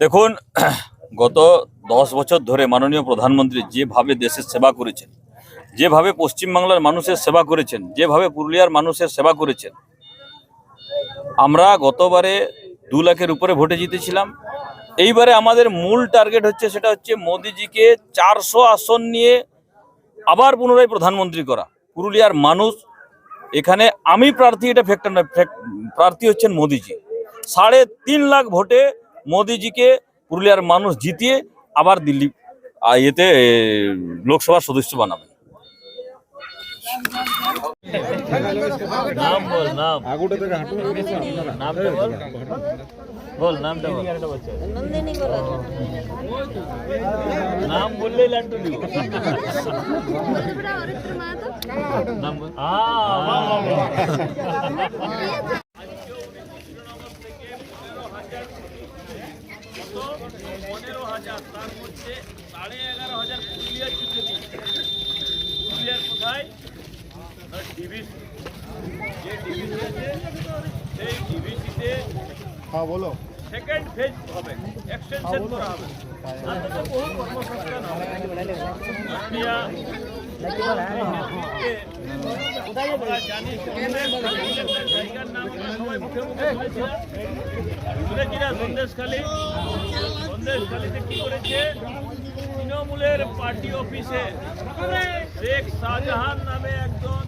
দেখুন, গত 10 বছর ধরে মাননীয় প্রধানমন্ত্রী যেভাবে দেশের সেবা করেছেন, যেভাবে পশ্চিমবাংলার মানুষের সেবা করেছেন, যেভাবে পুরুলিয়ার মানুষের সেবা করেছেন, আমরা গতবারে 2 লাখের উপরে ভোটে জিতেছিলাম। এইবারে আমাদের মূল টার্গেট হচ্ছে, সেটা হচ্ছে মোদিজিকে 400 আসন নিয়ে আবার পুনরায় প্রধানমন্ত্রী করা। পুরুলিয়ার মানুষ, এখানে আমি প্রার্থী, এটা ফ্যাক্টর নয়, প্রার্থী হচ্ছেন মোদিজি। 3.5 লাখ ভোটে মোদিজিকে পুরুলিয়ার মানুষ জিতিয়ে আবার দিল্লি এতে লোকসভার সদস্য বানাবে। নাম বল, নাম আগুটা থেকে হাঁটু নাম বল, নামটা বল, নাম বললেই লাড্ডু দিব। নাম বল। তার মধ্যে 11,500 পুরুলিয়ার যুদ্ধে দিয়েছে। পুরুলিয়ার কোথায়? ডিভিসি। যে ডিভিসি আছে, সেই ডিভিসিতে বলো সেকেন্ড ফেজ হবে, এক্সটেনশন করা হবে। তাতে বহু কর্মসংস্থান হবে। আমরা জানি জায়গার নাম সবাই মুখে মুখে শুনেছিলাম, সন্দেশখালী। সন্দেশখালীতে কি করেছে? তৃণমূলের পার্টি অফিসে শেখ শাহজাহান নামে একজন